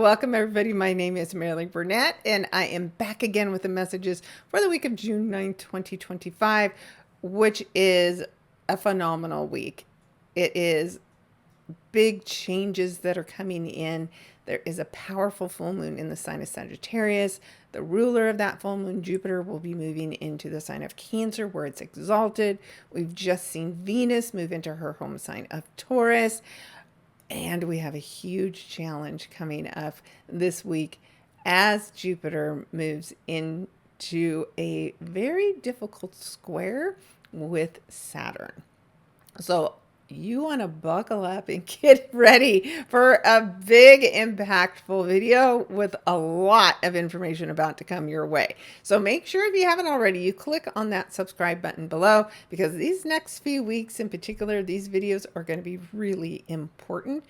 welcome everybody. My name is Maralee Burnett, and I am back again with the messages for the week of June 9th, 2025, which is a phenomenal week. It is big changes that are coming in. There is a powerful full moon in the sign of Sagittarius. The ruler of that full moon, Jupiter, will be moving into the sign of Cancer, where it's exalted. We've just seen Venus move into her home sign of Taurus. And we have a huge challenge coming up this week as Jupiter moves into a very difficult square with Saturn. So you want to buckle up and get ready for a big, impactful video with a lot of information about to come your way. So make sure, if you haven't already, you click on that subscribe button below, because these next few weeks in particular, these videos are going to be really important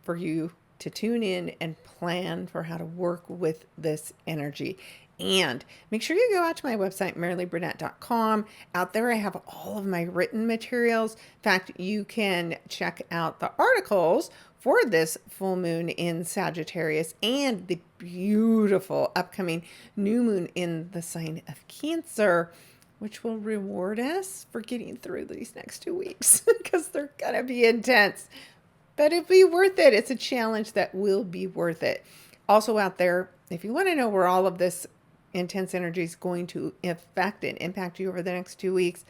for you to tune in and plan for how to work with this energy. And make sure you go out to my website, maraleeburnett.com. Out there, I have all of my written materials. In fact, you can check out the articles for this full moon in Sagittarius and the beautiful upcoming new moon in the sign of Cancer, which will reward us for getting through these next 2 weeks because they're going to be intense. But it'll be worth it. It's a challenge that will be worth it. Also out there, if you want to know where all of this intense energy is going to affect and impact you over the next 2 weeks,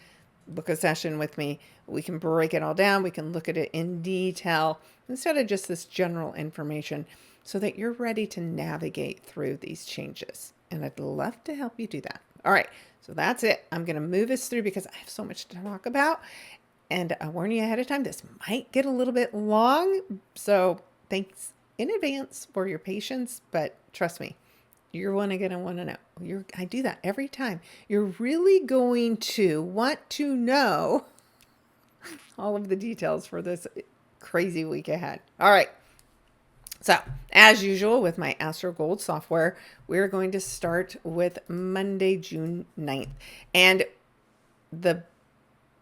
book a session with me. We can break it all down. We can look at it in detail instead of just this general information, so that you're ready to navigate through these changes. And I'd love to help you do that. All right, so that's it. I'm going to move us through because I have so much to talk about. And I warn you ahead of time, this might get a little bit long. So thanks in advance for your patience, but trust me, you're going to want to know. I do that every time. You're really going to want to know all of the details for this crazy week ahead. All right. So, as usual with my Astro Gold software, we're going to start with Monday, June 9th. And the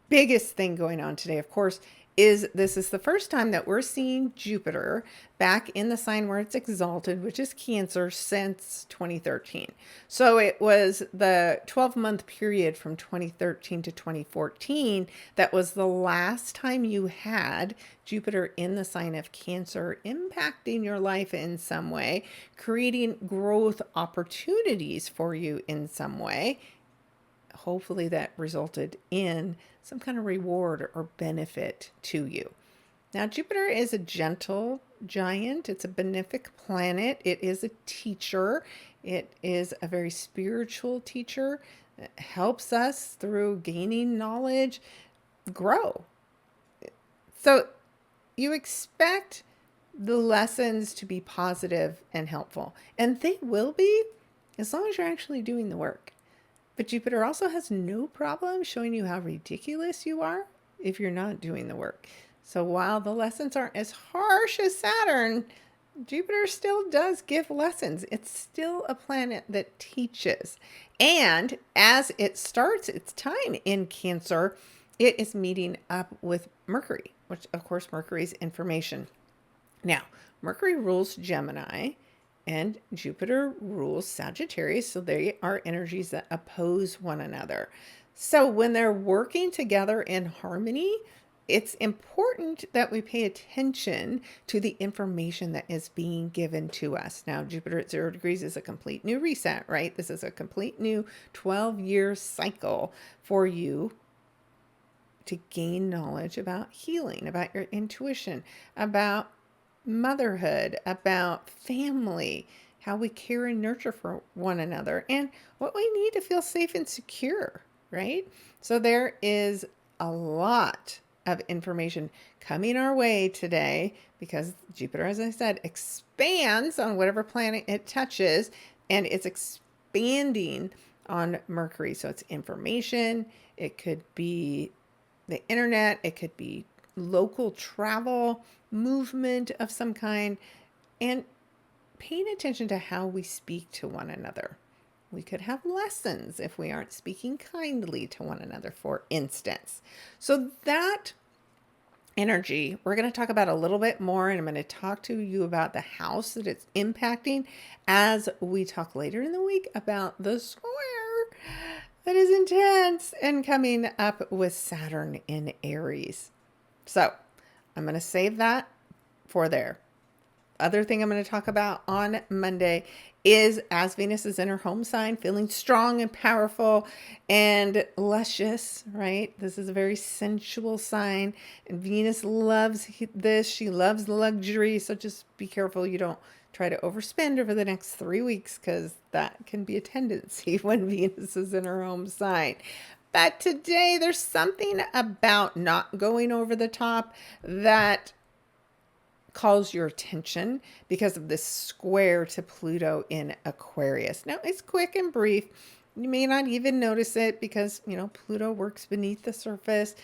biggest thing going on today, of course, is this is the first time that we're seeing Jupiter back in the sign where it's exalted, which is Cancer, since 2013. So it was the 12-month period from 2013 to 2014 that was the last time you had Jupiter in the sign of Cancer impacting your life in some way, creating growth opportunities for you in some way. Hopefully that resulted in some kind of reward or benefit to you. Now, Jupiter is a gentle giant. It's a benefic planet. It is a teacher. It is a very spiritual teacher. It helps us through gaining knowledge, grow. So you expect the lessons to be positive and helpful, and they will be as long as you're actually doing the work. But Jupiter also has no problem showing you how ridiculous you are if you're not doing the work. So while the lessons aren't as harsh as Saturn, Jupiter still does give lessons. It's still a planet that teaches. And as it starts its time in Cancer, it is meeting up with Mercury, which of course Mercury is information. Now, Mercury rules Gemini, and Jupiter rules Sagittarius, so they are energies that oppose one another. So when they're working together in harmony, it's important that we pay attention to the information that is being given to us. Now, Jupiter at 0 degrees is a complete new reset, right? This is a complete new 12-year cycle for you to gain knowledge about healing, about your intuition, about motherhood, about family, how we care and nurture for one another, and what we need to feel safe and secure, right? So there is a lot of information coming our way today because Jupiter, as I said, expands on whatever planet it touches, and it's expanding on Mercury. So it's information. It could be the internet. It could be local travel, movement of some kind, and paying attention to how we speak to one another. We could have lessons if we aren't speaking kindly to one another, for instance. So that energy, we're going to talk about a little bit more, and I'm going to talk to you about the house that it's impacting as we talk later in the week about the square that is intense and coming up with Saturn in Aries. So I'm going to save that for there. Other thing I'm going to talk about on Monday is as Venus is in her home sign, feeling strong and powerful and luscious, right? This is a very sensual sign, and Venus loves this. She loves luxury. So just be careful you don't try to overspend over the next 3 weeks, because that can be a tendency when Venus is in her home sign. But today there's something about not going over the top that calls your attention because of this square to Pluto in Aquarius. Now, it's quick and brief. You may not even notice it because, Pluto works beneath the surface.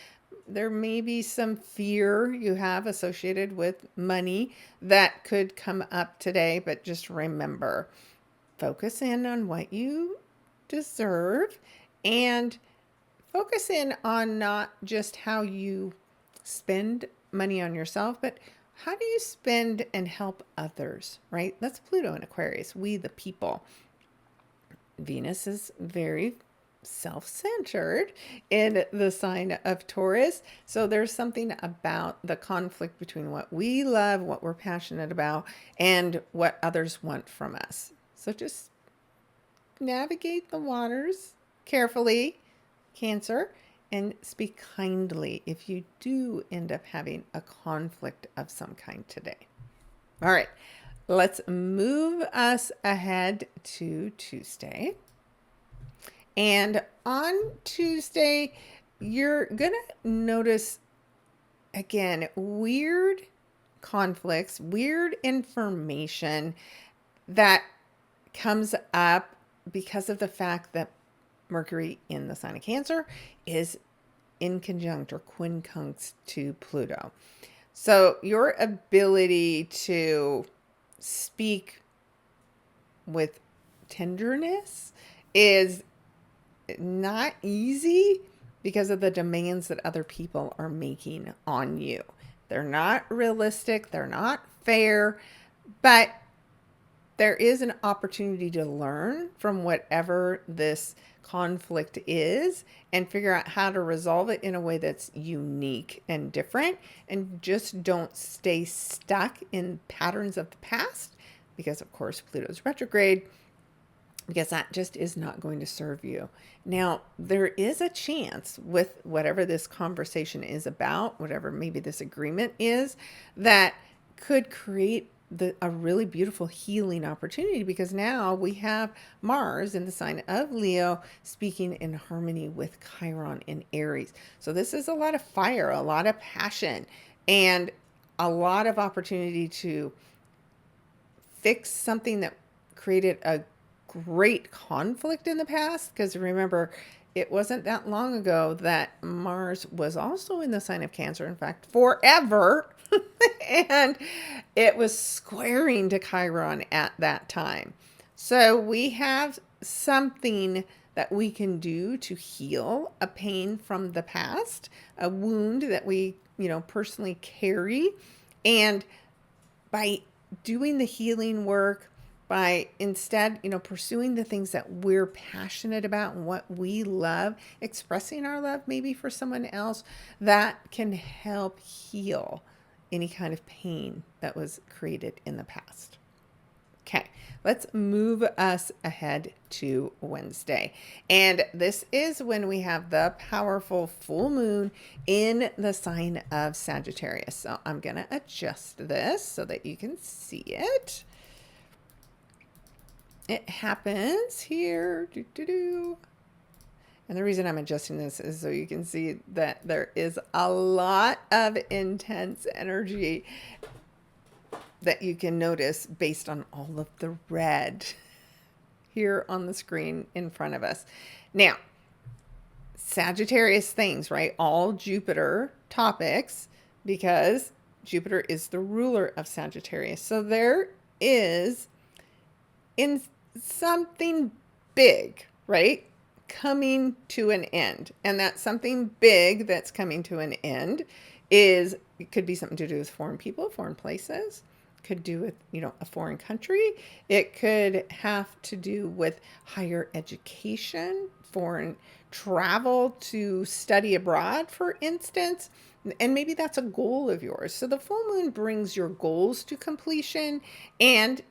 There may be some fear you have associated with money that could come up today, but just remember, focus in on what you deserve and focus in on not just how you spend money on yourself, but how do you spend and help others, right? That's Pluto in Aquarius, we the people. Venus is very self-centered in the sign of Taurus. So there's something about the conflict between what we love, what we're passionate about, and what others want from us. So just navigate the waters carefully, Cancer, and speak kindly if you do end up having a conflict of some kind today. All right, let's move us ahead to Tuesday. And on Tuesday, you're going to notice, again, weird conflicts, weird information that comes up because of the fact that Mercury in the sign of Cancer is in conjunct or quincunx to Pluto. So your ability to speak with tenderness is not easy because of the demands that other people are making on you. They're not realistic, they're not fair, but there is an opportunity to learn from whatever this conflict is and figure out how to resolve it in a way that's unique and different, and just don't stay stuck in patterns of the past, because of course Pluto's retrograde, because that just is not going to serve you. Now, there is a chance with whatever this conversation is about, whatever maybe this agreement is, that could create a really beautiful healing opportunity, because now we have Mars in the sign of Leo speaking in harmony with Chiron in Aries. So this is a lot of fire, a lot of passion, and a lot of opportunity to fix something that created a great conflict in the past. Because remember, it wasn't that long ago that Mars was also in the sign of Cancer, in fact, forever. And it was squaring to Chiron at that time. So we have something that we can do to heal a pain from the past, a wound that we, personally carry. And by doing the healing work, by instead, pursuing the things that we're passionate about and what we love, expressing our love maybe for someone else, that can help heal any kind of pain that was created in the past. Okay, let's move us ahead to Wednesday. And this is when we have the powerful full moon in the sign of Sagittarius. So I'm going to adjust this so that you can see it. It happens here. And the reason I'm adjusting this is so you can see that there is a lot of intense energy that you can notice based on all of the red here on the screen in front of us. Now, Sagittarius things, right? All Jupiter topics, because Jupiter is the ruler of Sagittarius. So there is in something big, right, coming to an end. And that something big that's coming to an end it could be something to do with foreign people, foreign places, could do with, a foreign country. It could have to do with higher education, foreign travel to study abroad, for instance. And maybe that's a goal of yours. So the full moon brings your goals to completion and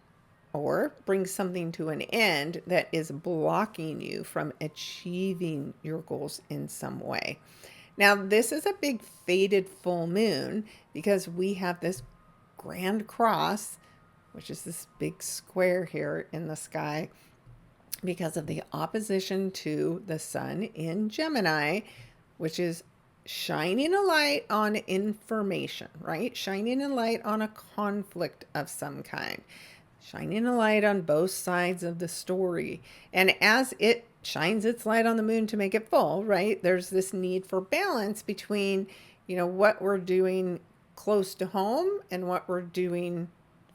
or brings something to an end that is blocking you from achieving your goals in some way. Now, this is a big faded full moon because we have this grand cross, which is this big square here in the sky, because of the opposition to the sun in Gemini, which is shining a light on information, right? Shining a light on a conflict of some kind, shining a light on both sides of the story. And as it shines its light on the moon to make it full, right, there's this need for balance between, what we're doing close to home and what we're doing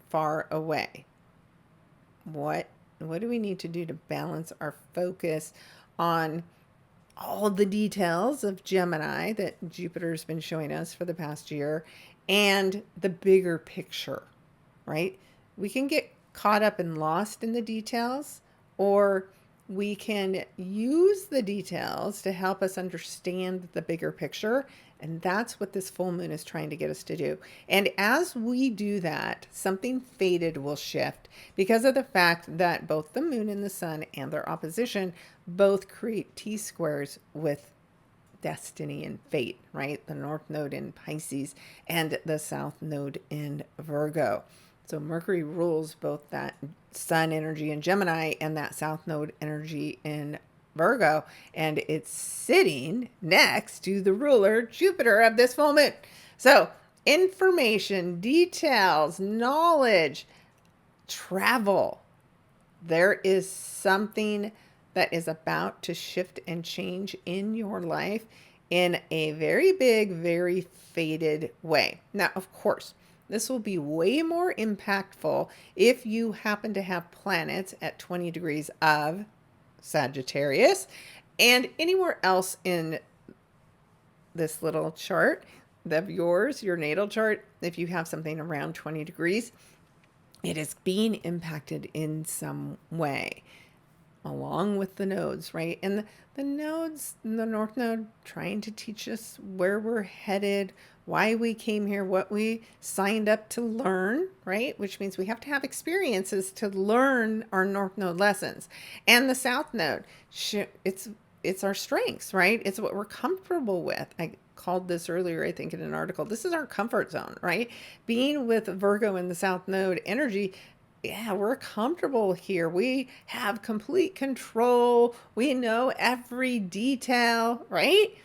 far away. What do we need to do to balance our focus on all the details of Gemini that Jupiter's been showing us for the past year and the bigger picture, right? We can get caught up and lost in the details, or we can use the details to help us understand the bigger picture. And that's what this full moon is trying to get us to do. And as we do that, something faded will shift because of the fact that both the moon and the sun and their opposition both create T-squares with destiny and fate, right? The North Node in Pisces and the South Node in Virgo. So Mercury rules both that sun energy in Gemini and that South Node energy in Virgo, and it's sitting next to the ruler Jupiter of this full moon. So information, details, knowledge, travel. There is something that is about to shift and change in your life in a very big, very faded way. Now, of course, this will be way more impactful if you happen to have planets at 20 degrees of Sagittarius and anywhere else in this little chart of yours, your natal chart. If you have something around 20 degrees, it is being impacted in some way along with the nodes, right? And the nodes, the North Node, trying to teach us where we're headed, why we came here, what we signed up to learn, right? Which means we have to have experiences to learn our North Node lessons. And the South Node, it's our strengths, right? It's what we're comfortable with. I called this earlier, I think, in an article. This is our comfort zone, right? Being with Virgo in the South Node energy, yeah, we're comfortable here. We have complete control. We know every detail, right?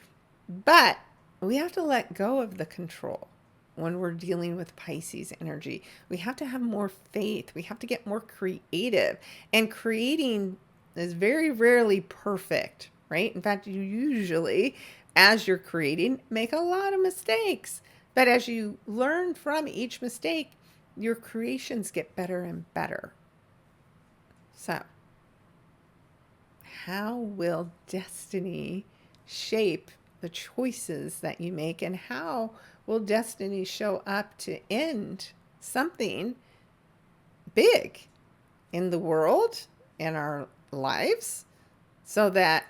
But we have to let go of the control when we're dealing with Pisces energy. We have to have more faith. We have to get more creative. And creating is very rarely perfect, right? In fact, you usually, as you're creating, make a lot of mistakes. But as you learn from each mistake, your creations get better and better. So, how will destiny shape the choices that you make, and how will destiny show up to end something big in the world, in our lives, so that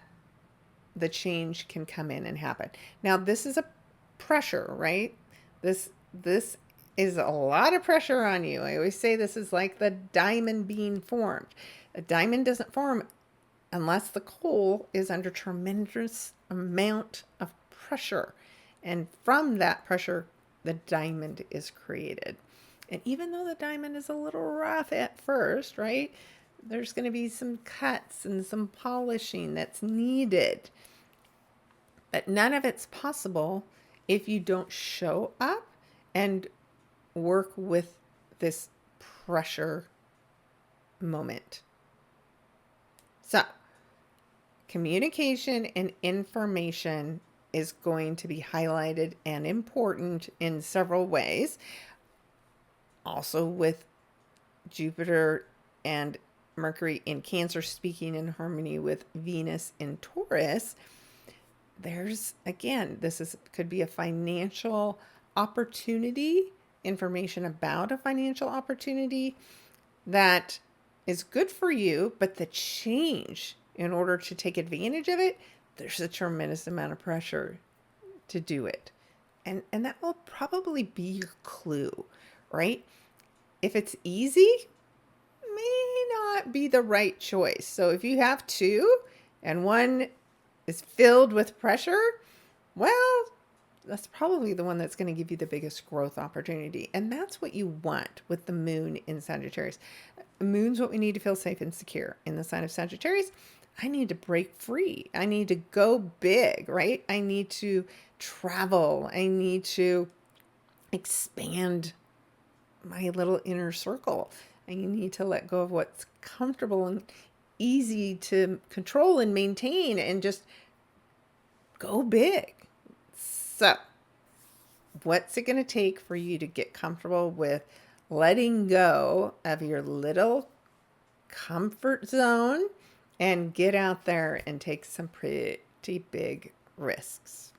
the change can come in and happen? Now, this is a pressure, right? This is a lot of pressure on you. I always say this is like the diamond being formed. A diamond doesn't form unless the coal is under tremendous amount of pressure. And from that pressure, the diamond is created. And even though the diamond is a little rough at first, right, there's going to be some cuts and some polishing that's needed. But none of it's possible if you don't show up and work with this pressure moment. So, communication and information is going to be highlighted and important in several ways. Also, with Jupiter and Mercury in Cancer speaking in harmony with Venus in Taurus, there's, again, could be a financial opportunity, information about a financial opportunity that is good for you, but the change in order to take advantage of it, there's a tremendous amount of pressure to do it. And that will probably be your clue, right? If it's easy, may not be the right choice. So if you have two and one is filled with pressure, well, that's probably the one that's going to give you the biggest growth opportunity. And that's what you want with the moon in Sagittarius. Moon's what we need to feel safe and secure. In the sign of Sagittarius, I need to break free. I need to go big, right? I need to travel. I need to expand my little inner circle. I need to let go of what's comfortable and easy to control and maintain and just go big. So, what's it going to take for you to get comfortable with letting go of your little comfort zone and get out there and take some pretty big risks?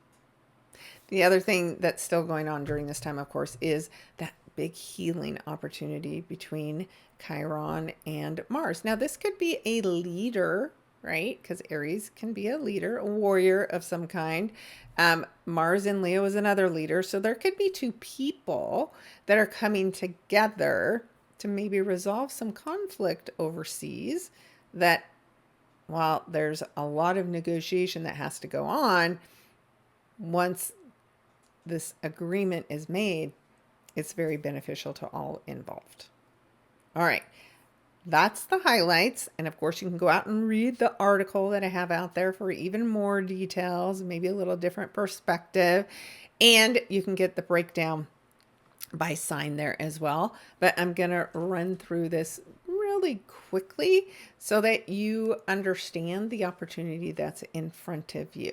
The other thing that's still going on during this time, of course, is that big healing opportunity between Chiron and Mars. Now, this could be a leader, right? Because Aries can be a leader, a warrior of some kind. Mars in Leo is another leader. So there could be two people that are coming together to maybe resolve some conflict overseas that, while there's a lot of negotiation that has to go on, once this agreement is made, it's very beneficial to all involved. All right. That's the highlights. And of course, you can go out and read the article that I have out there for even more details, maybe a little different perspective. And you can get the breakdown by sign there as well. But I'm going to run through this really quickly so that you understand the opportunity that's in front of you.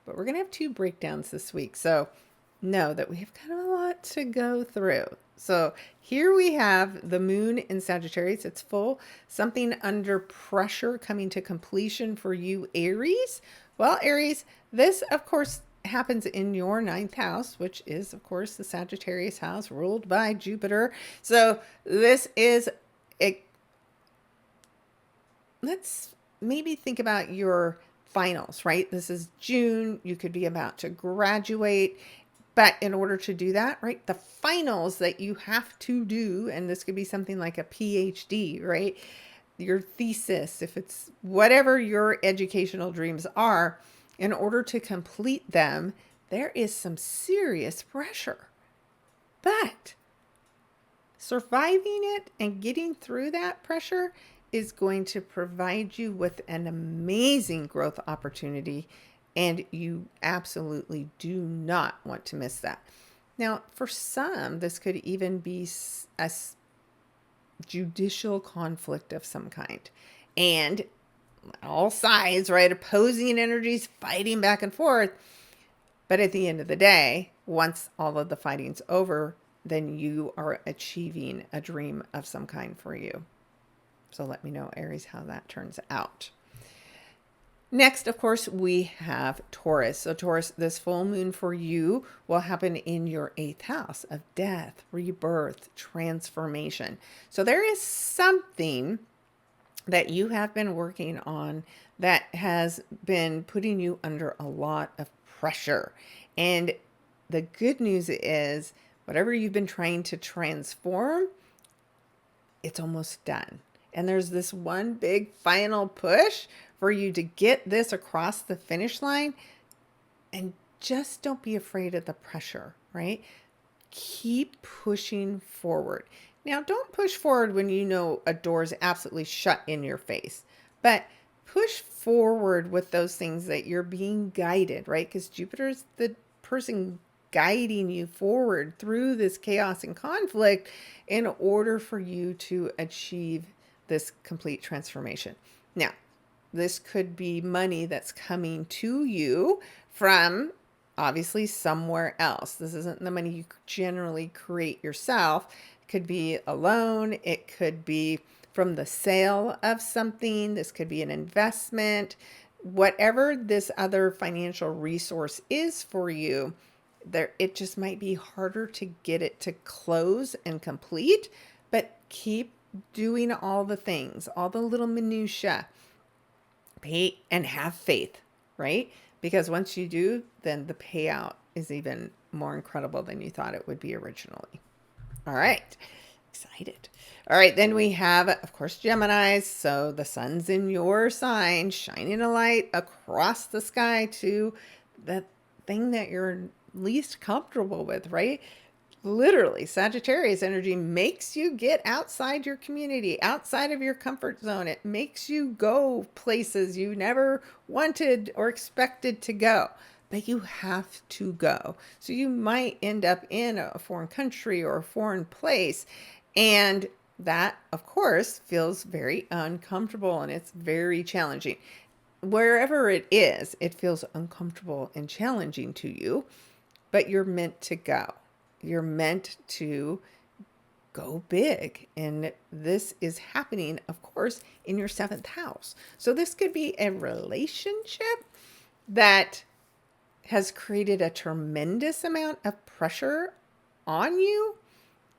But we're going to have two breakdowns this week. So know that we have kind of a lot to go through. So here we have the moon in Sagittarius. It's full. Something under pressure coming to completion for you, Aries. Well, Aries, this, of course, happens in your ninth house, which is, of course, the Sagittarius house ruled by Jupiter. So this is let's maybe think about your finals, right? This is June. You could be about to graduate. But in order to do that, right, the finals that you have to do, and this could be something like a PhD, right? Your thesis, if it's whatever your educational dreams are, in order to complete them, there is some serious pressure. But surviving it and getting through that pressure is going to provide you with an amazing growth opportunity. And you absolutely do not want to miss that. Now, for some, this could even be a judicial conflict of some kind. And all sides, right? Opposing energies fighting back and forth. But at the end of the day, once all of the fighting's over, then you are achieving a dream of some kind for you. So let me know, Aries, how that turns out. Next, of course, we have Taurus. So Taurus, this full moon for you will happen in your 8th house of death, rebirth, transformation. So there is something that you have been working on that has been putting you under a lot of pressure. And the good news is whatever you've been trying to transform, it's almost done. And there's this one big final push for you to get this across the finish line. And just don't be afraid of the pressure, right? Keep pushing forward. Now, don't push forward when you know a door is absolutely shut in your face, but push forward with those things that you're being guided, right? Because Jupiter's the person guiding you forward through this chaos and conflict in order for you to achieve this complete transformation. Now, this could be money that's coming to you from obviously somewhere else. This isn't the money you generally create yourself. It could be a loan. It could be from the sale of something. This could be an investment. Whatever this other financial resource is for you, It just might be harder to get it to close and complete, but keep doing all the things, all the little minutia. Pay and have faith, right? Because once you do, then the payout is even more incredible than you thought it would be originally. All right. Excited. All right. Then we have, of course, Geminis. So the sun's in your sign, shining a light across the sky to the thing that you're least comfortable with, right? Literally, Sagittarius energy makes you get outside your community, outside of your comfort zone. It makes you go places you never wanted or expected to go, but you have to go. So you might end up in a foreign country or a foreign place. And that, of course, feels very uncomfortable and it's very challenging. Wherever it is, it feels uncomfortable and challenging to you, but you're meant to go. You're meant to go big. And this is happening, of course, in your 7th house. So this could be a relationship that has created a tremendous amount of pressure on you.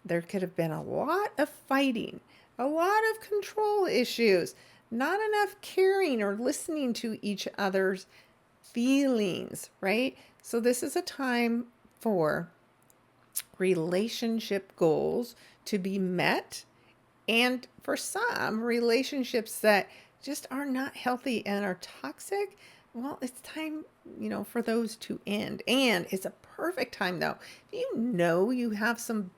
There could have been a lot of fighting, a lot of control issues, not enough caring or listening to each other's feelings, right? So this is a time for relationship goals to be met, and for some relationships that just are not healthy and are toxic, well, it's time, for those to end. And it's a perfect time, though. If you have some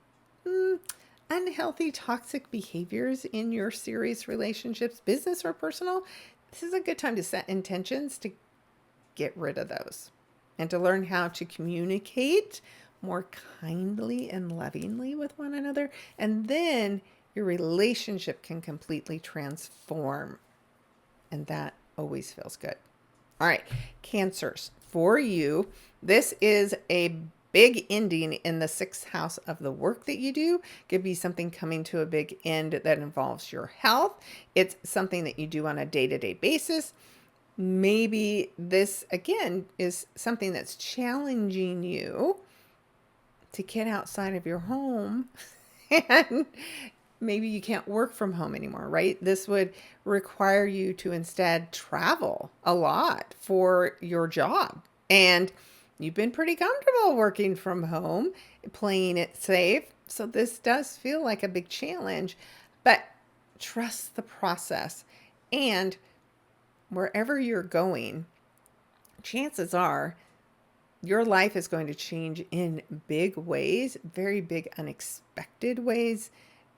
unhealthy, toxic behaviors in your serious relationships, business or personal, this is a good time to set intentions to get rid of those and to learn how to communicate more kindly and lovingly with one another. And then your relationship can completely transform. And that always feels good. All right, Cancers. For you, this is a big ending in the 6th house of the work that you do. It could be something coming to a big end that involves your health. It's something that you do on a day-to-day basis. Maybe this, again, is something that's challenging you to get outside of your home, and maybe you can't work from home anymore, right? This would require you to instead travel a lot for your job. And you've been pretty comfortable working from home, playing it safe. So this does feel like a big challenge, but trust the process. And wherever you're going, chances are your life is going to change in big ways, very big, unexpected ways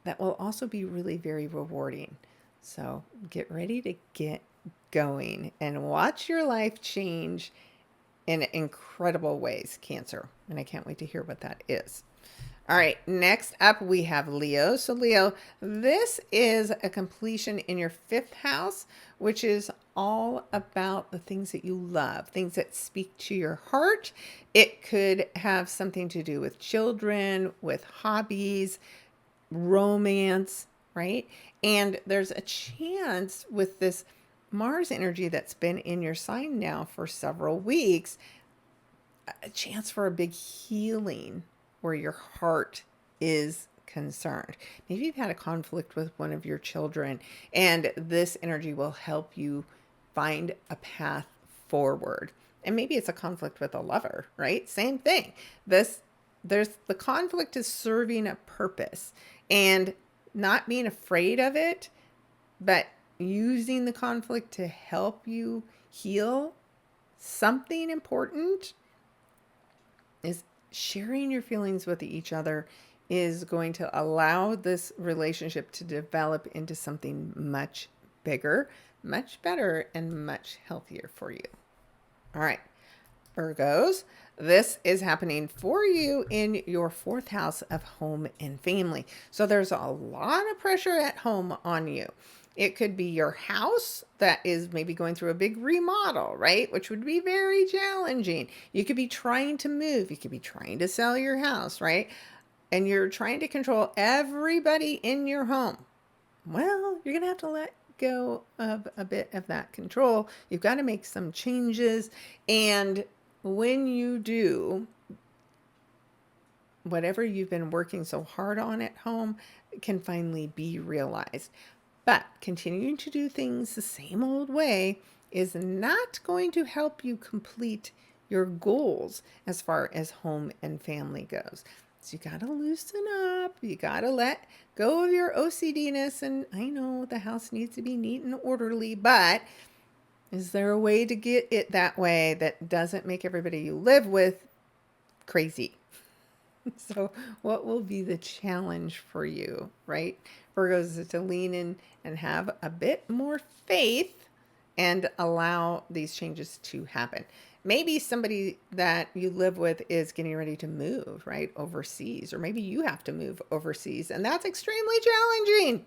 that will also be really very rewarding. So get ready to get going and watch your life change in incredible ways, Cancer. And I can't wait to hear what that is. All right, next up we have Leo. So Leo, this is a completion in your 5th house, which is all about the things that you love, things that speak to your heart. It could have something to do with children, with hobbies, romance, right? And there's a chance with this Mars energy that's been in your sign now for several weeks, a chance for a big healing where your heart is concerned. Maybe you've had a conflict with one of your children, and this energy will help you find a path forward. And maybe it's a conflict with a lover, right? Same thing. The conflict is serving a purpose, and not being afraid of it, but using the conflict to help you heal something important. Is sharing your feelings with each other is going to allow this relationship to develop into something much bigger, much better, and much healthier for you. All right, Virgos, this is happening for you in your 4th house of home and family. So there's a lot of pressure at home on you. It could be your house that is maybe going through a big remodel, right? Which would be very challenging. You could be trying to move. You could be trying to sell your house, right? And you're trying to control everybody in your home. Well, you're going to have to let go of a bit of that control. You've got to make some changes. And when you do, whatever you've been working so hard on at home can finally be realized. But continuing to do things the same old way is not going to help you complete your goals as far as home and family goes. So you got to loosen up. You got to let go of your OCDness. And I know the house needs to be neat and orderly, but is there a way to get it that way that doesn't make everybody you live with crazy? So what will be the challenge for you, right? Virgos, is to lean in and have a bit more faith and allow these changes to happen. Maybe somebody that you live with is getting ready to move, right, overseas, or maybe you have to move overseas, and that's extremely challenging.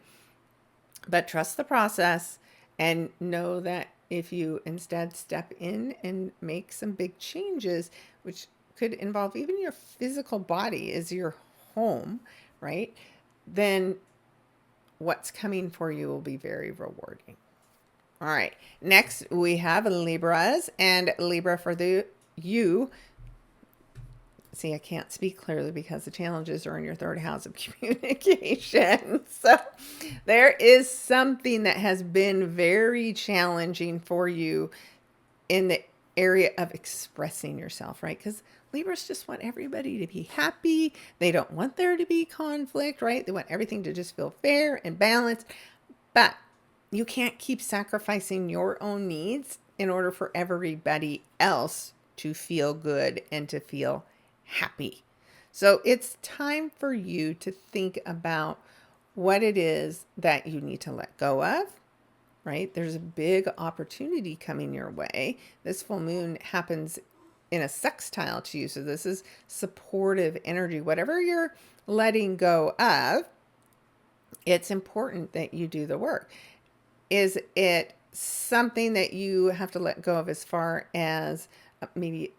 But trust the process and know that if you instead step in and make some big changes, which could involve even your physical body is your home, right? Then what's coming for you will be very rewarding. All right. Next, we have Libras, and Libra for you. See, I can't speak clearly because the challenges are in your third house of communication. So there is something that has been very challenging for you in the area of expressing yourself, right? Because Libras just want everybody to be happy. They don't want there to be conflict, right? They want everything to just feel fair and balanced. But you can't keep sacrificing your own needs in order for everybody else to feel good and to feel happy. So it's time for you to think about what it is that you need to let go of, right? There's a big opportunity coming your way. This full moon happens in a sextile to you. So this is supportive energy. Whatever you're letting go of, it's important that you do the work. Is it something that you have to let go of as far as maybe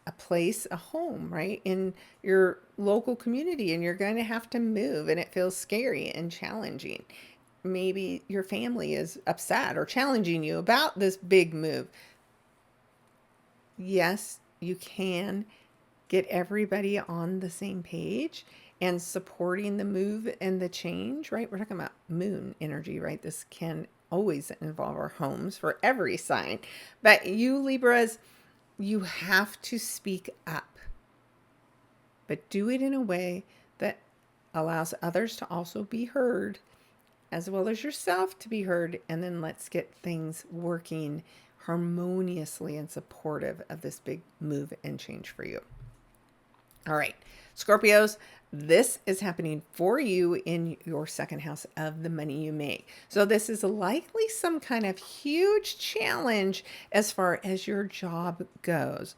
a place, a home, right, in your local community, and you're going to have to move and it feels scary and challenging? Maybe your family is upset or challenging you about this big move. Yes, you can get everybody on the same page and supporting the move and the change, right? We're talking about moon energy, right? This can always involve our homes for every sign. But you Libras, you have to speak up, but do it in a way that allows others to also be heard, as well as yourself to be heard. And then let's get things working harmoniously and supportive of this big move and change for you. All right, Scorpios, this is happening for you in your second house of the money you make. So this is likely some kind of huge challenge as far as your job goes.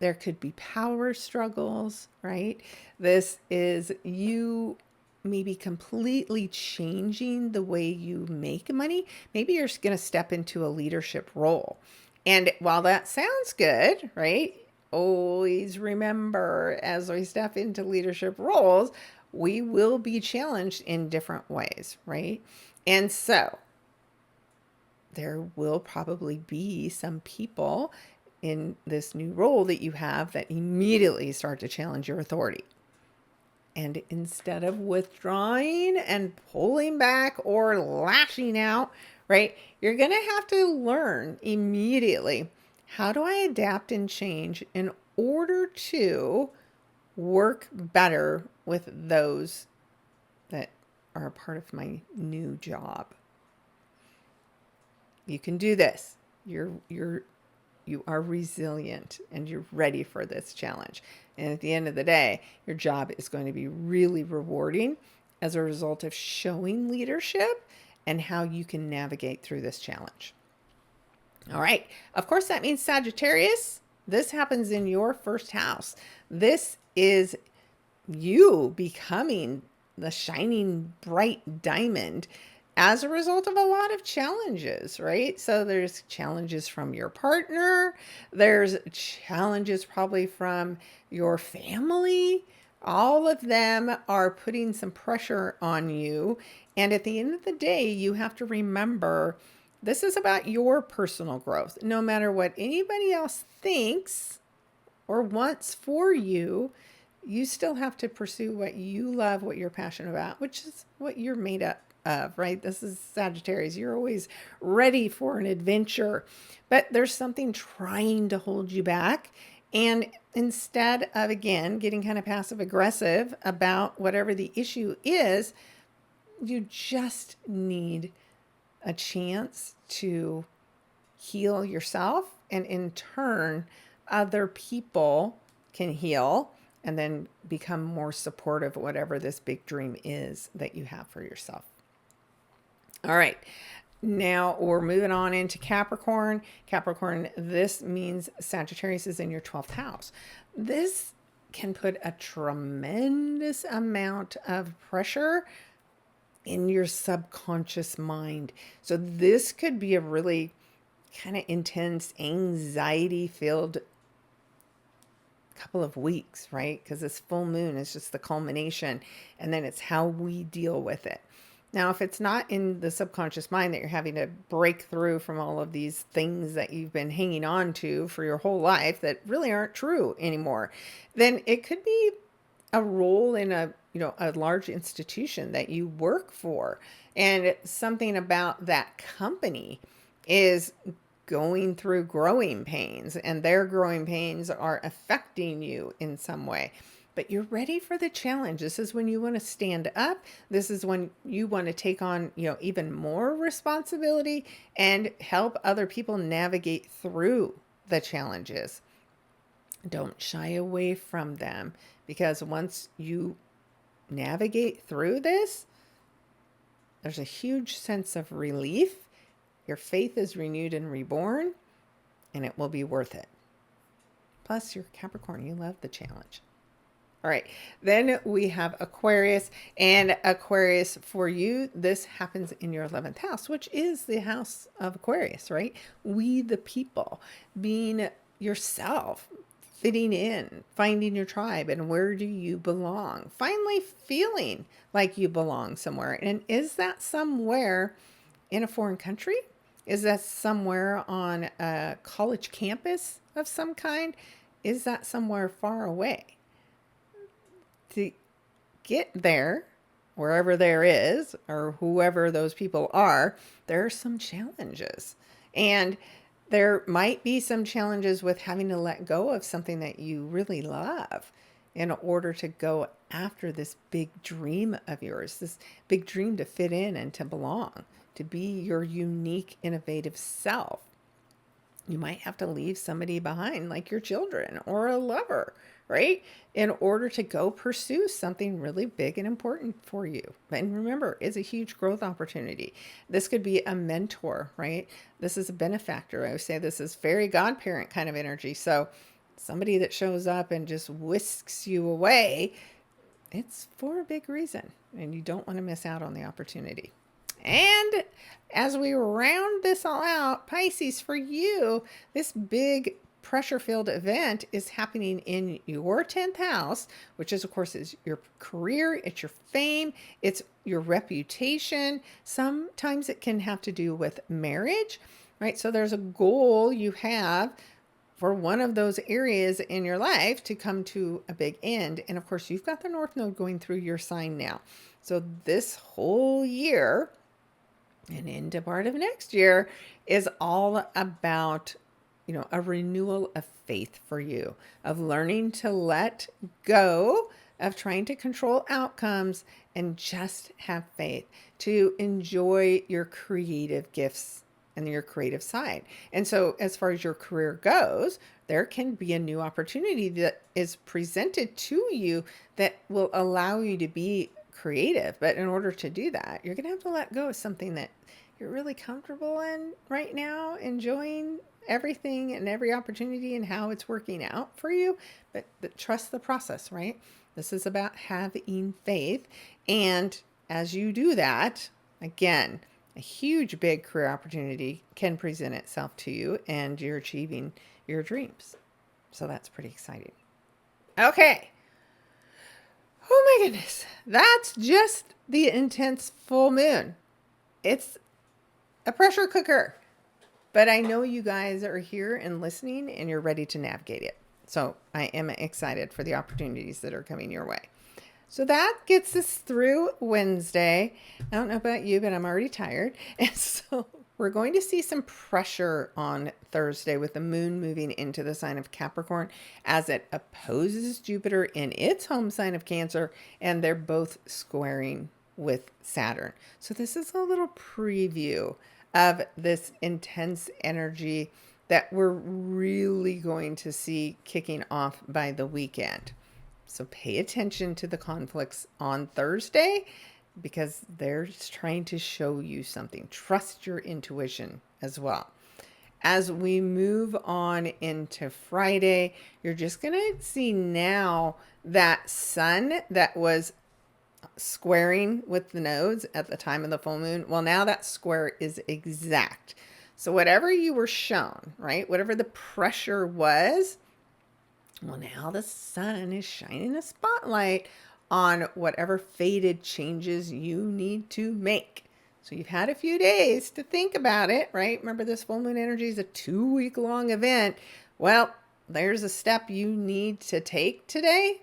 There could be power struggles, right? This is you maybe completely changing the way you make money. Maybe you're going to step into a leadership role. And while that sounds good, right? Always remember, as we step into leadership roles, we will be challenged in different ways, right? And so there will probably be some people in this new role that you have that immediately start to challenge your authority. And instead of withdrawing and pulling back or lashing out, right, you're going to have to learn immediately, how do I adapt and change in order to work better with those that are a part of my new job? You can do this. You are resilient and you're ready for this challenge. And at the end of the day, your job is going to be really rewarding as a result of showing leadership and how you can navigate through this challenge. All right. Of course, that means Sagittarius. This happens in your first house. This is you becoming the shining bright diamond as a result of a lot of challenges, right? So there's challenges from your partner. There's challenges probably from your family. All of them are putting some pressure on you. And at the end of the day, you have to remember this is about your personal growth. No matter what anybody else thinks, or wants for you, you still have to pursue what you love, what you're passionate about, which is what you're made up of, right? This is Sagittarius. You're always ready for an adventure, but there's something trying to hold you back. And instead of, again, getting kind of passive aggressive about whatever the issue is, you just need a chance to heal yourself, and in turn, other people can heal and then become more supportive of whatever this big dream is that you have for yourself. All right. Now we're moving on into Capricorn. Capricorn, this means Sagittarius is in your 12th house. This can put a tremendous amount of pressure in your subconscious mind. So this could be a really kind of intense, anxiety-filled couple of weeks, right? Because this full moon is just the culmination, and then it's how we deal with it. Now, if it's not in the subconscious mind that you're having to break through from all of these things that you've been hanging on to for your whole life that really aren't true anymore, then it could be a role in a large institution that you work for, and something about that company is going through growing pains, and their growing pains are affecting you in some way. But you're ready for the challenge. This is when you want to stand up. This is when you want to take on, even more responsibility and help other people navigate through the challenges. Don't shy away from them, because once you navigate through this, there's a huge sense of relief. Your faith is renewed and reborn, and it will be worth it. Plus, you're Capricorn. You love the challenge. All right. Then we have Aquarius, and Aquarius, for you, this happens in your 11th house, which is the house of Aquarius, right? We, the people, being yourself, fitting in, finding your tribe, and where do you belong? Finally feeling like you belong somewhere. And is that somewhere in a foreign country? Is that somewhere on a college campus of some kind? Is that somewhere far away? To get there, wherever there is, or whoever those people are, there are some challenges. And there might be some challenges with having to let go of something that you really love in order to go after this big dream of yours, this big dream to fit in and to belong, to be your unique, innovative self. You might have to leave somebody behind, like your children or a lover, right? In order to go pursue something really big and important for you. And remember, it's a huge growth opportunity. This could be a mentor, right? This is a benefactor. I would say this is very godparent kind of energy. So somebody that shows up and just whisks you away, it's for a big reason, and you don't want to miss out on the opportunity. And as we round this all out, Pisces, for you, this big pressure-filled event is happening in your 10th house, which is, of course, is your career, it's your fame, it's your reputation. Sometimes it can have to do with marriage, right? So there's a goal you have for one of those areas in your life to come to a big end. And of course, you've got the North Node going through your sign now. So this whole year and into part of next year is all about, a renewal of faith for you, of learning to let go of trying to control outcomes and just have faith, to enjoy your creative gifts and your creative side. And so as far as your career goes, there can be a new opportunity that is presented to you that will allow you to be creative. But in order to do that, you're going to have to let go of something that you're really comfortable in right now, enjoying everything and every opportunity and how it's working out for you. But trust the process, right? This is about having faith. And as you do that, again, a huge, big career opportunity can present itself to you, and you're achieving your dreams. So that's pretty exciting. Okay. Oh my goodness. That's just the intense full moon. It's a pressure cooker. But I know you guys are here and listening, and you're ready to navigate it. So I am excited for the opportunities that are coming your way. So that gets us through Wednesday. I don't know about you, but I'm already tired. And so we're going to see some pressure on Thursday with the moon moving into the sign of Capricorn as it opposes Jupiter in its home sign of Cancer, and they're both squaring with Saturn. So this is a little preview of this intense energy that we're really going to see kicking off by the weekend. So pay attention to the conflicts on Thursday because they're just trying to show you something. Trust your intuition as well. As we move on into Friday, you're just going to see now that sun that was squaring with the nodes at the time of the full moon. Well, now that square is exact. So whatever you were shown, right? Whatever the pressure was, well, now the sun is shining a spotlight on whatever fated changes you need to make. So you've had a few days to think about it, right? Remember, this full moon energy is a 2-week long event. Well, there's a step you need to take today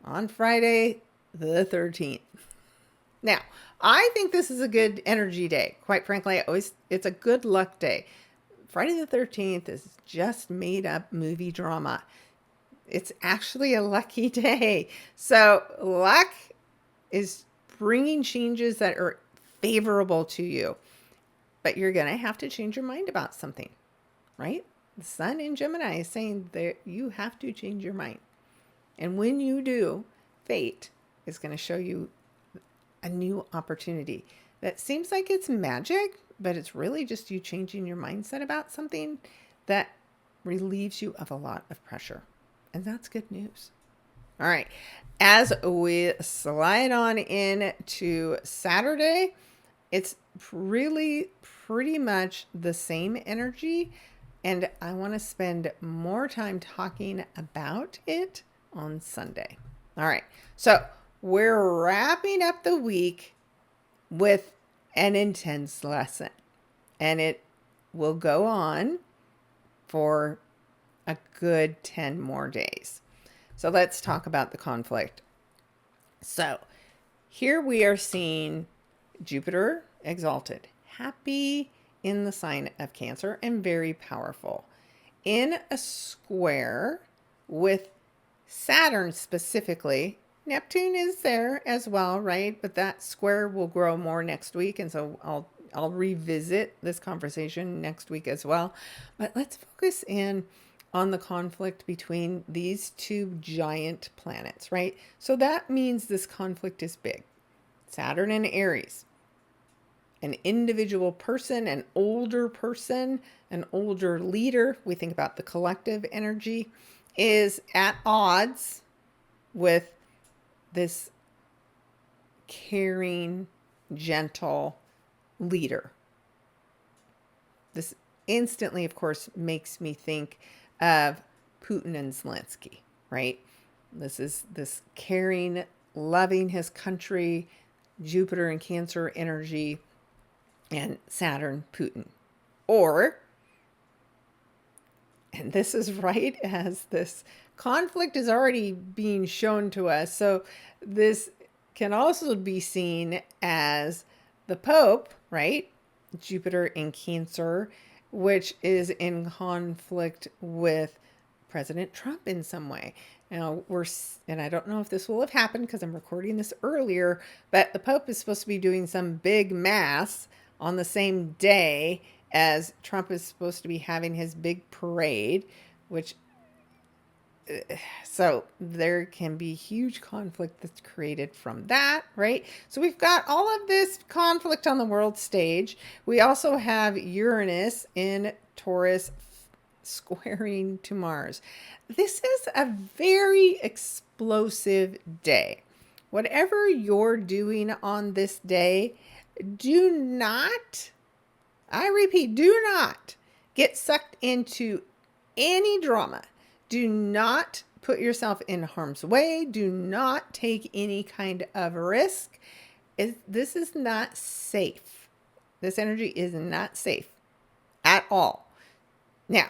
on Friday the 13th. Now, I think this is a good energy day. Quite frankly, it's a good luck day. Friday the 13th is just made up movie drama. It's actually a lucky day. So luck is bringing changes that are favorable to you, but you're going to have to change your mind about something, right? The sun in Gemini is saying that you have to change your mind. And when you do, fate is going to show you a new opportunity that seems like it's magic, but it's really just you changing your mindset about something that relieves you of a lot of pressure. And that's good news. All right. As we slide on in to Saturday, it's really pretty much the same energy. And I want to spend more time talking about it on Sunday. All right. So we're wrapping up the week with an intense lesson. And it will go on for a good 10 more days. So let's talk about the conflict. So here we are seeing Jupiter exalted, happy in the sign of Cancer and very powerful, in a square with Saturn specifically. Neptune is there as well, right? But that square will grow more next week. And so I'll revisit this conversation next week as well. But let's focus in on the conflict between these two giant planets, right? So that means this conflict is big. Saturn and Aries, an individual person, an older leader, we think about the collective energy, is at odds with this caring, gentle leader. This instantly, of course, makes me think of Putin and Zelensky, right? This is this caring, loving his country, Jupiter and Cancer energy, and Saturn, Putin. Or, and this is right as this conflict is already being shown to us. So this can also be seen as the Pope, right? Jupiter in Cancer, which is in conflict with President Trump in some way. Now and I don't know if this will have happened because I'm recording this earlier, but the Pope is supposed to be doing some big mass on the same day as Trump is supposed to be having his big parade, so there can be huge conflict that's created from that, right? So we've got all of this conflict on the world stage. We also have Uranus in Taurus squaring to Mars. This is a very explosive day. Whatever you're doing on this day, do not, I repeat, do not get sucked into any drama. Do not put yourself in harm's way. Do not take any kind of risk. This is not safe. This energy is not safe at all. Now,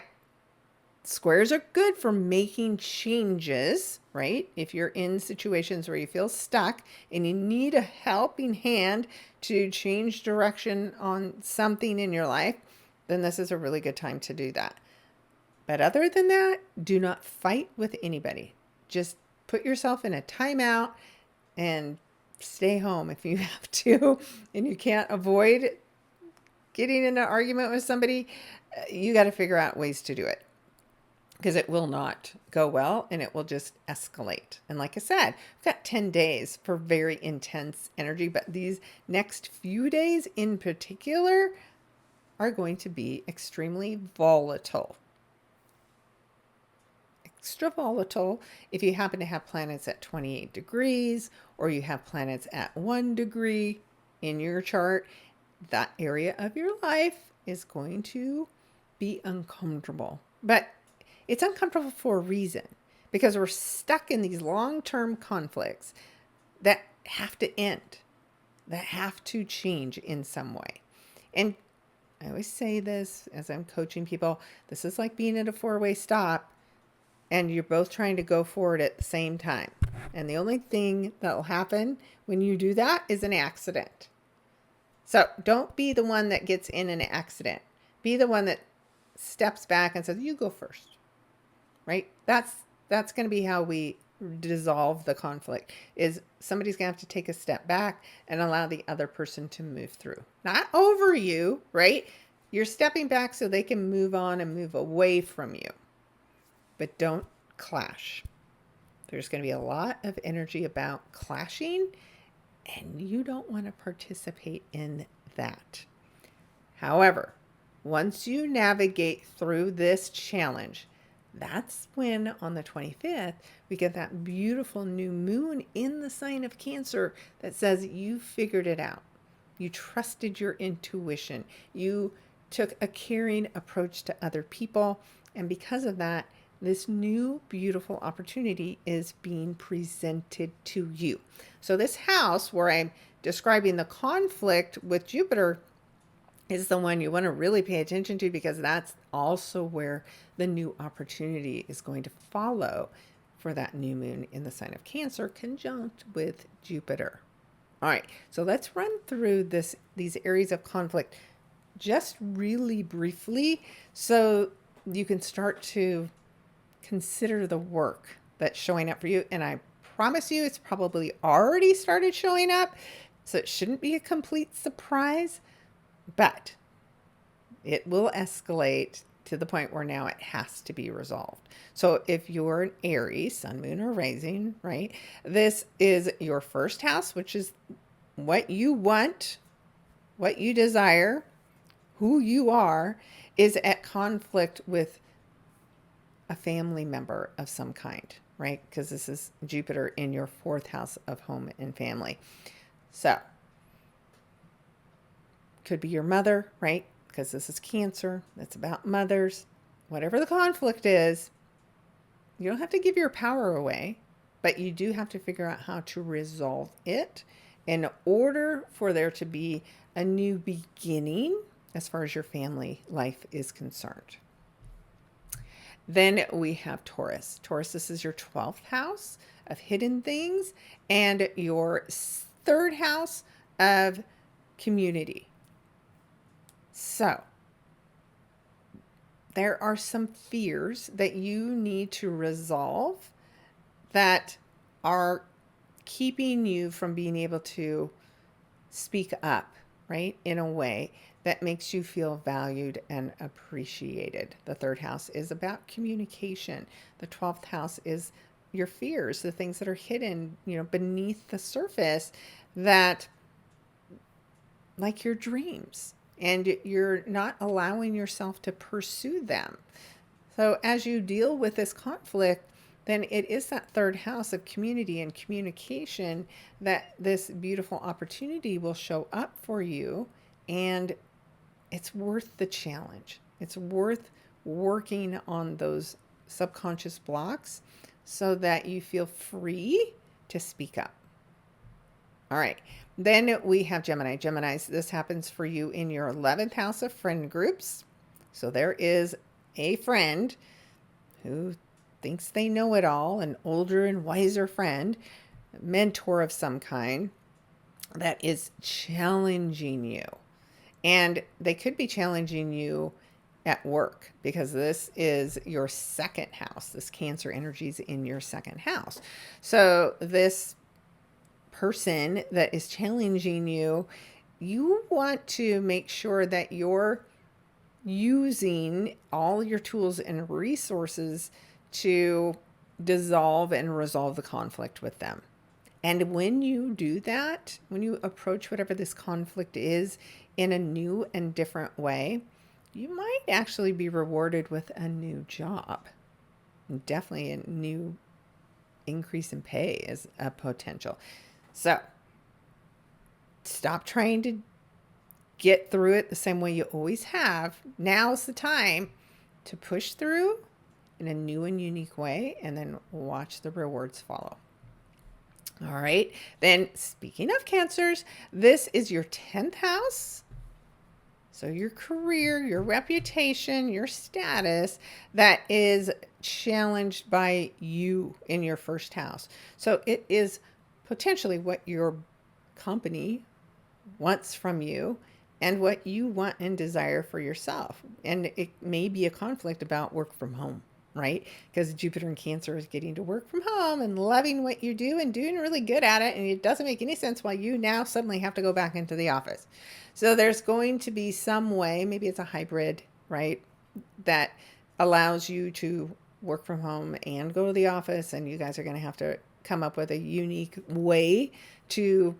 Squares are good for making changes, right? If you're in situations where you feel stuck and you need a helping hand to change direction on something in your life, then this is a really good time to do that. But other than that, do not fight with anybody. Just put yourself in a timeout and stay home if you have to, and you can't avoid getting in an argument with somebody. You got to figure out ways to do it, because it will not go well and it will just escalate. And like I said, we've got 10 days for very intense energy, but these next few days in particular are going to be extremely volatile. Extra volatile if you happen to have planets at 28 degrees or you have planets at 1 degree in your chart. That area of your life is going to be uncomfortable. But it's uncomfortable for a reason, because we're stuck in these long-term conflicts that have to end, that have to change in some way. And I always say this as I'm coaching people, this is like being at a four-way stop and you're both trying to go forward at the same time. And the only thing that will happen when you do that is an accident. So don't be the one that gets in an accident. Be the one that steps back and says, you go first. Right? That's going to be how we dissolve the conflict, is somebody's going to have to take a step back and allow the other person to move through. Not over you, right? You're stepping back so they can move on and move away from you. But don't clash. There's going to be a lot of energy about clashing, and you don't want to participate in that. However, once you navigate through this challenge, that's when on the 25th, we get that beautiful new moon in the sign of Cancer that says you figured it out. You trusted your intuition. You took a caring approach to other people. And because of that, this new beautiful opportunity is being presented to you. So this house where I'm describing the conflict with Jupiter is the one you want to really pay attention to, because that's also where the new opportunity is going to follow for that new moon in the sign of Cancer conjunct with Jupiter. All right, so let's run through these areas of conflict just really briefly so you can start to consider the work that's showing up for you. And I promise you it's probably already started showing up, so it shouldn't be a complete surprise. But it will escalate to the point where now it has to be resolved. So if you're an Aries, sun, moon, or rising, right, this is your first house, which is what you want, what you desire, who you are, is at conflict with a family member of some kind, right? Because this is Jupiter in your fourth house of home and family. So could be your mother, right? Because this is Cancer. It's about mothers. Whatever the conflict is, you don't have to give your power away, but you do have to figure out how to resolve it in order for there to be a new beginning as far as your family life is concerned. Then we have Taurus. Taurus, this is your 12th house of hidden things and your third house of community. So there are some fears that you need to resolve that are keeping you from being able to speak up, right, in a way that makes you feel valued and appreciated. The third house is about communication. The 12th house is your fears, the things that are hidden, beneath the surface, that, like your dreams, and you're not allowing yourself to pursue them. So as you deal with this conflict, then it is that third house of community and communication that this beautiful opportunity will show up for you. And it's worth the challenge. It's worth working on those subconscious blocks so that you feel free to speak up. All right. Then we have Gemini. Geminis, this happens for you in your 11th house of friend groups. So there is a friend who thinks they know it all, an older and wiser friend, mentor of some kind that is challenging you. And they could be challenging you at work because this is your second house. This Cancer energy is in your second house. So this person that is challenging you, you want to make sure that you're using all your tools and resources to dissolve and resolve the conflict with them. And when you do that, when you approach whatever this conflict is in a new and different way, you might actually be rewarded with a new job. And definitely a new increase in pay is a potential. So stop trying to get through it the same way you always have. Now's the time to push through in a new and unique way, and then watch the rewards follow. All right. Then speaking of Cancers, this is your 10th house. So your career, your reputation, your status that is challenged by you in your first house. So it is potentially what your company wants from you and what you want and desire for yourself. And it may be a conflict about work from home, right? Because Jupiter in Cancer is getting to work from home and loving what you do and doing really good at it. And it doesn't make any sense why you now suddenly have to go back into the office. So there's going to be some way, maybe it's a hybrid, right? That allows you to work from home and go to the office. And you guys are going to have to come up with a unique way to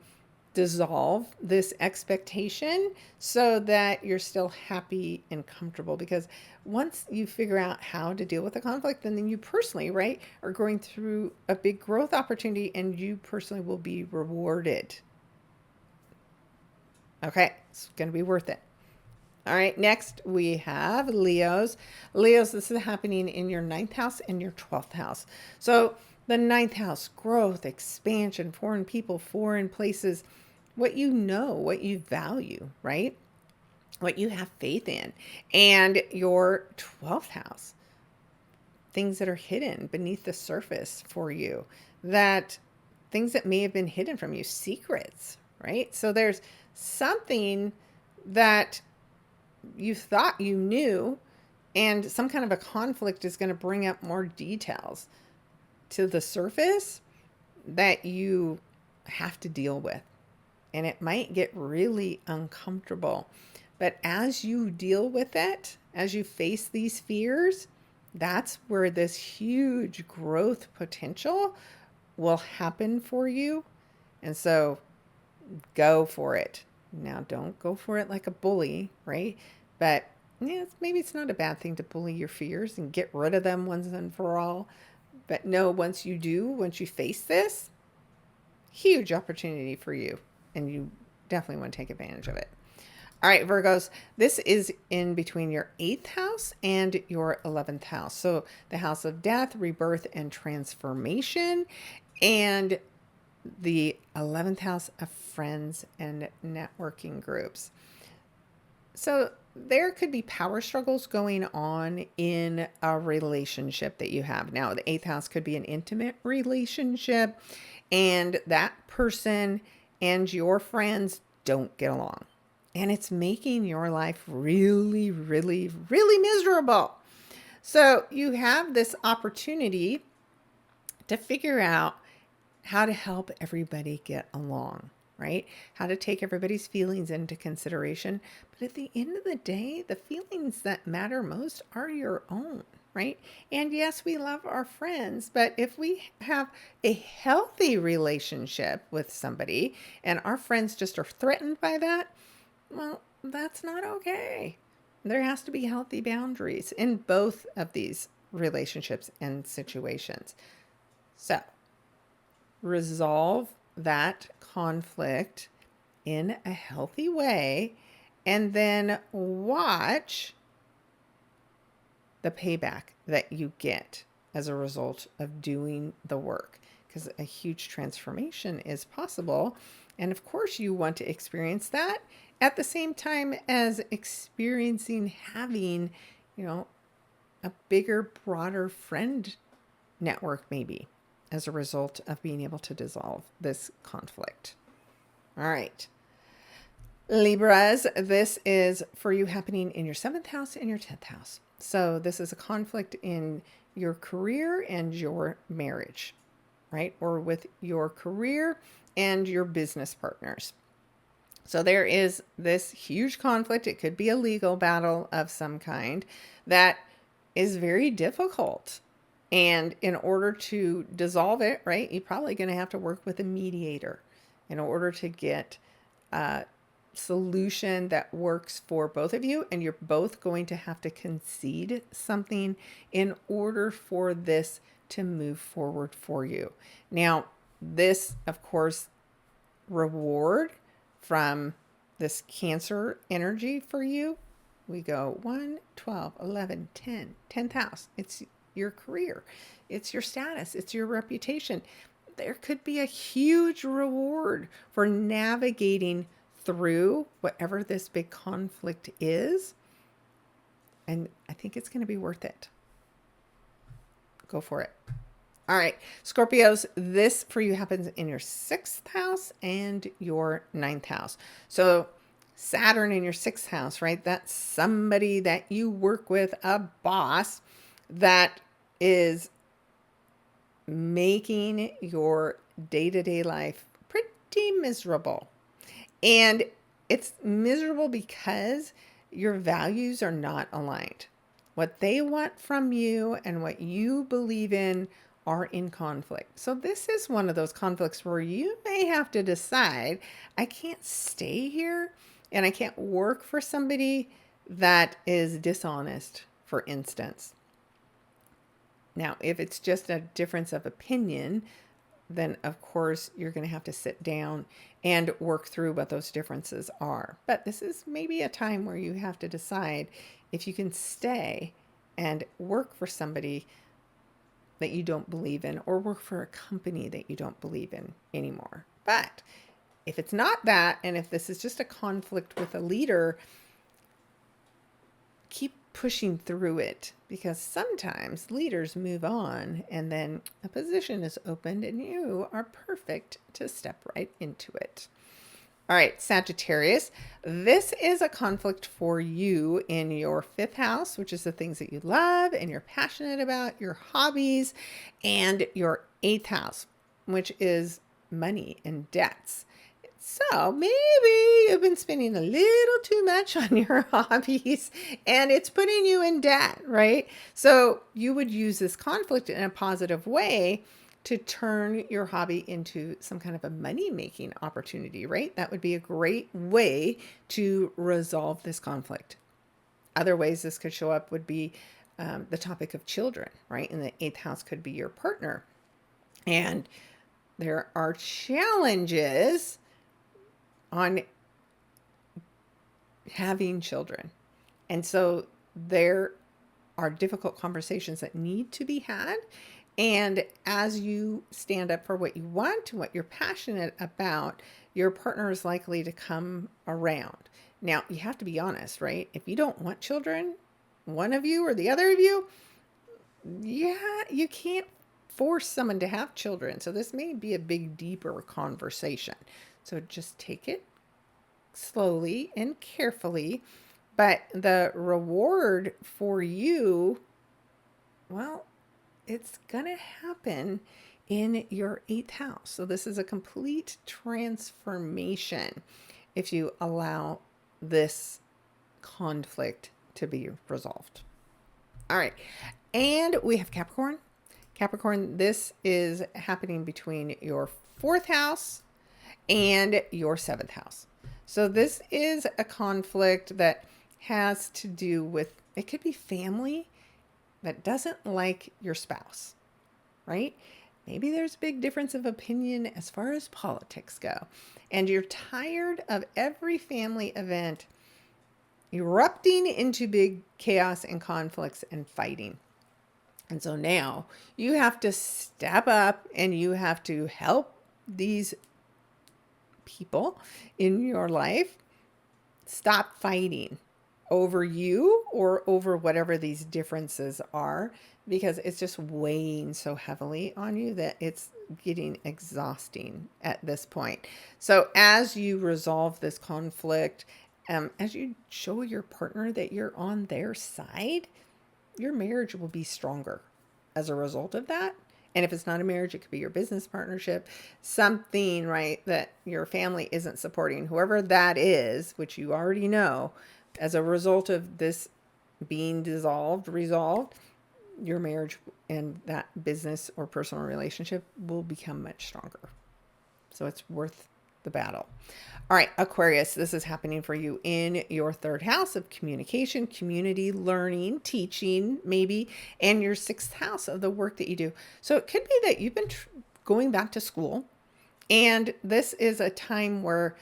dissolve this expectation so that you're still happy and comfortable. Because once you figure out how to deal with the conflict, and then you personally, right, are going through a big growth opportunity and you personally will be rewarded. Okay, it's going to be worth it. All right, next we have Leos. Leos, this is happening in your 9th house and your 12th house. So the 9th house, growth, expansion, foreign people, foreign places, what you know, what you value, right? What you have faith in. And your 12th house, things that are hidden beneath the surface for you, that things that may have been hidden from you, secrets, right? So there's something that you thought you knew, and some kind of a conflict is going to bring up more details to the surface that you have to deal with. And it might get really uncomfortable. But as you deal with it, as you face these fears, that's where this huge growth potential will happen for you. And so go for it. Now, don't go for it like a bully, right? But yeah, maybe it's not a bad thing to bully your fears and get rid of them once and for all. But no, once you face this, huge opportunity for you. And you definitely want to take advantage of it. All right, Virgos, this is in between your 8th house and your 11th house. So the house of death, rebirth, and transformation, and the 11th house of friends and networking groups. So there could be power struggles going on in a relationship that you have. Now, the 8th house could be an intimate relationship, and that person and your friends don't get along. And it's making your life really, really, really miserable. So you have this opportunity to figure out how to help everybody get along, right? How to take everybody's feelings into consideration. But at the end of the day, the feelings that matter most are your own, right? And yes, we love our friends, but if we have a healthy relationship with somebody and our friends just are threatened by that, well, that's not okay. There has to be healthy boundaries in both of these relationships and situations. So resolve that conflict in a healthy way and then watch the payback that you get as a result of doing the work, because a huge transformation is possible. And of course, you want to experience that at the same time as experiencing having, a bigger, broader friend network, maybe, as a result of being able to dissolve this conflict. All right. Libras, this is for you happening in your 7th house and your 10th house. So this is a conflict in your career and your marriage, right? Or with your career and your business partners. So there is this huge conflict. It could be a legal battle of some kind that is very difficult. And in order to dissolve it, right, you're probably going to have to work with a mediator in order to get a solution that works for both of you. And you're both going to have to concede something in order for this to move forward for you. Now, this, of course, reward from this Cancer energy for you, we go 1, 12, 11, 10, 10th house. It's your career. It's your status. It's your reputation. There could be a huge reward for navigating through whatever this big conflict is. And I think it's going to be worth it. Go for it. All right, Scorpios, this for you happens in your 6th house and your 9th house. So Saturn in your 6th house, right? That's somebody that you work with, a boss that is making your day-to-day life pretty miserable. And it's miserable because your values are not aligned. What they want from you and what you believe in are in conflict. So this is one of those conflicts where you may have to decide, I can't stay here and I can't work for somebody that is dishonest, for instance. Now, if it's just a difference of opinion, then of course you're going to have to sit down and work through what those differences are. But this is maybe a time where you have to decide if you can stay and work for somebody that you don't believe in, or work for a company that you don't believe in anymore. But if it's not that, and if this is just a conflict with a leader, keep pushing through it, because sometimes leaders move on and then a position is opened and you are perfect to step right into it. All right, Sagittarius, this is a conflict for you in your 5th house, which is the things that you love and you're passionate about, your hobbies, and your 8th house, which is money and debts. So maybe you've been spending a little too much on your hobbies and it's putting you in debt, right? So you would use this conflict in a positive way to turn your hobby into some kind of a money-making opportunity, right? That would be a great way to resolve this conflict. Other ways this could show up would be the topic of children, right? And the 8th house could be your partner. And there are challenges on having children. And so there are difficult conversations that need to be had. And as you stand up for what you want, what you're passionate about, your partner is likely to come around. Now, you have to be honest, right? If you don't want children, one of you or the other of you, you can't force someone to have children. So this may be a big, deeper conversation. So just take it slowly and carefully. But the reward for you, well, it's going to happen in your 8th house. So this is a complete transformation if you allow this conflict to be resolved. All right. And we have Capricorn. Capricorn, this is happening between your 4th house and your 7th house. So this is a conflict that has to do with, it could be family that doesn't like your spouse, right? Maybe there's a big difference of opinion as far as politics go. And you're tired of every family event erupting into big chaos and conflicts and fighting. And so now you have to step up and you have to help these people in your life stop fighting over you or over whatever these differences are, because it's just weighing so heavily on you that it's getting exhausting at this point. So as you resolve this conflict, as you show your partner that you're on their side, your marriage will be stronger as a result of that. And if it's not a marriage, it could be your business partnership, something, right, that your family isn't supporting, whoever that is, which you already know. As a result of this being resolved, your marriage and that business or personal relationship will become much stronger. So it's worth the battle. All right, Aquarius, this is happening for you in your third house of communication, community, learning, teaching, maybe, and your sixth house of the work that you do. So it could be that you've been going back to school, and this is a time where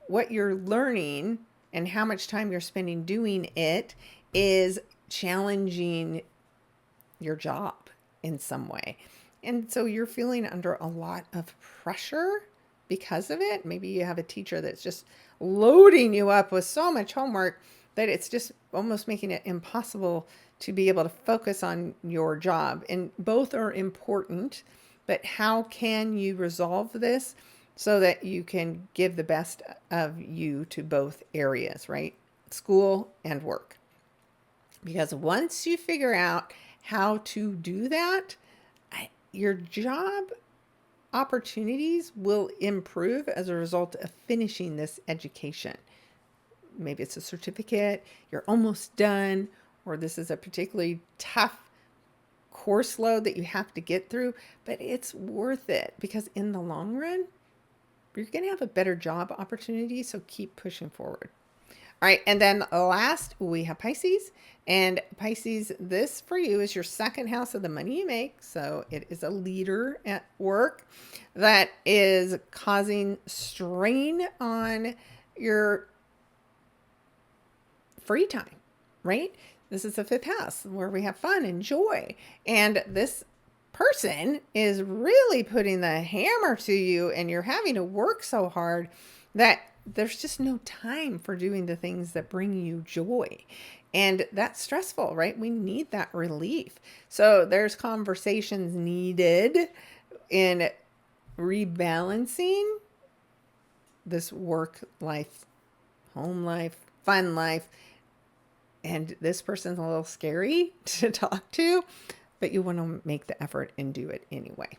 what you're learning and how much time you're spending doing it is challenging your job in some way. And so you're feeling under a lot of pressure because of it. Maybe you have a teacher that's just loading you up with so much homework that it's just almost making it impossible to be able to focus on your job. And both are important, but how can you resolve this so that you can give the best of you to both areas, right? School and work. Because once you figure out how to do that, your job opportunities will improve as a result of finishing this education. Maybe it's a certificate, you're almost done, or this is a particularly tough course load that you have to get through, but it's worth it because in the long run, you're going to have a better job opportunity. So keep pushing forward. All right. And then last, we have Pisces. And Pisces, this for you is your second house of the money you make. So it is a leader at work that is causing strain on your free time, right? This is the fifth house where we have fun and joy. And this person is really putting the hammer to you, and you're having to work so hard that there's just no time for doing the things that bring you joy. And that's stressful, right? We need that relief. So there's conversations needed in rebalancing this work life, home life, fun life. And this person's a little scary to talk to, but you want to make the effort and do it anyway.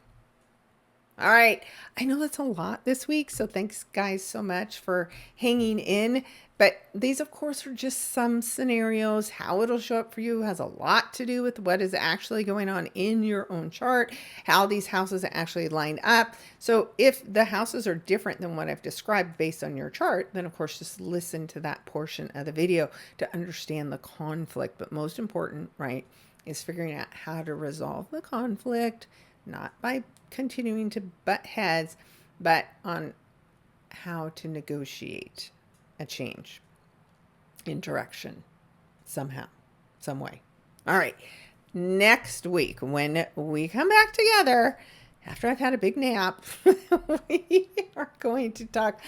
All right. I know that's a lot this week, so thanks guys so much for hanging in. But these, of course, are just some scenarios. How it'll show up for you has a lot to do with what is actually going on in your own chart, how these houses actually line up. So if the houses are different than what I've described based on your chart, then of course, just listen to that portion of the video to understand the conflict. But most important, right, is figuring out how to resolve the conflict, not by continuing to butt heads, but on how to negotiate a change in direction somehow, some way. All right. Next week, when we come back together, after I've had a big nap, we are going to talk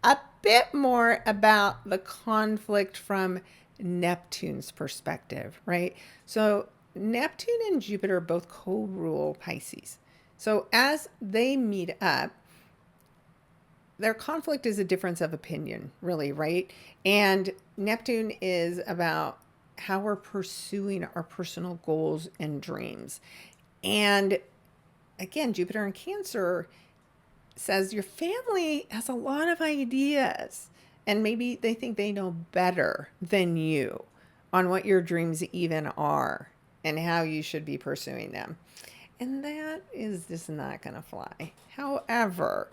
a bit more about the conflict from Neptune's perspective, right? So Neptune and Jupiter both co-rule Pisces. So as they meet up, their conflict is a difference of opinion, really, right? And Neptune is about how we're pursuing our personal goals and dreams. And again, Jupiter in Cancer says your family has a lot of ideas, and maybe they think they know better than you on what your dreams even are and how you should be pursuing them. And that is just not going to fly. However,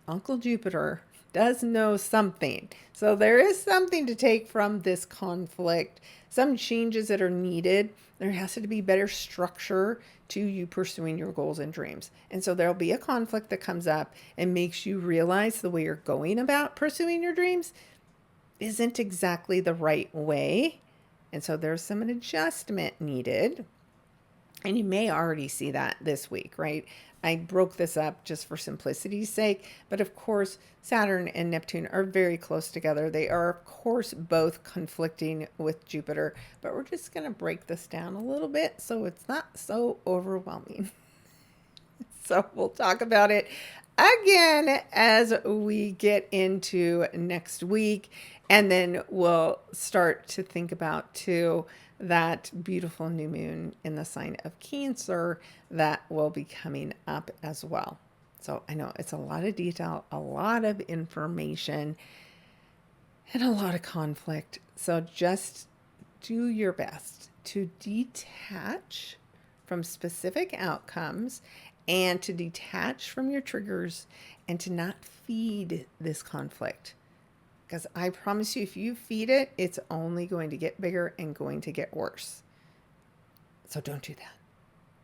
Uncle Jupiter does know something. So there is something to take from this conflict, some changes that are needed. There has to be better structure to you pursuing your goals and dreams. And so there'll be a conflict that comes up and makes you realize the way you're going about pursuing your dreams isn't exactly the right way. And so there's some adjustment needed. And you may already see that this week, right? I broke this up just for simplicity's sake, but of course, Saturn and Neptune are very close together. They are, of course, both conflicting with Jupiter, but we're just going to break this down a little bit so it's not so overwhelming. So we'll talk about it again as we get into next week. And then we'll start to think about, too, that beautiful new moon in the sign of Cancer that will be coming up as well. So I know it's a lot of detail, a lot of information, and a lot of conflict. So just do your best to detach from specific outcomes and to detach from your triggers and to not feed this conflict. Because I promise you, if you feed it, it's only going to get bigger and going to get worse. So don't do that.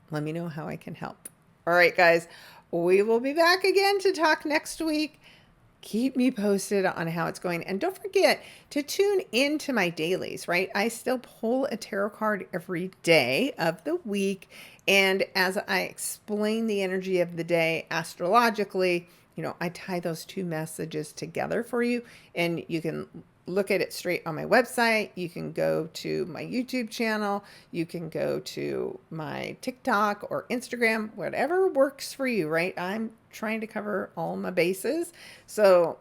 Let me know how I can help. All right, guys, we will be back again to talk next week. Keep me posted on how it's going. And don't forget to tune into my dailies, right? I still pull a tarot card every day of the week. And as I explain the energy of the day astrologically, I tie those two messages together for you, and you can look at it straight on my website. You can go to my YouTube channel. You can go to my TikTok or Instagram, whatever works for you, right? I'm trying to cover all my bases. So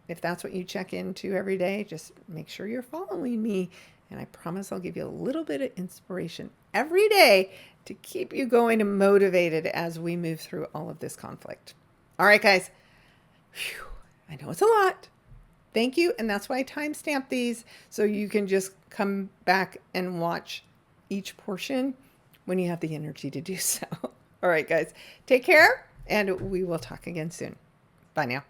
if that's what you check into every day, just make sure you're following me. And I promise I'll give you a little bit of inspiration every day to keep you going and motivated as we move through all of this conflict. All right, guys. Whew. I know it's a lot. Thank you. And that's why I timestamp these so you can just come back and watch each portion when you have the energy to do so. All right, guys. Take care, and we will talk again soon. Bye now.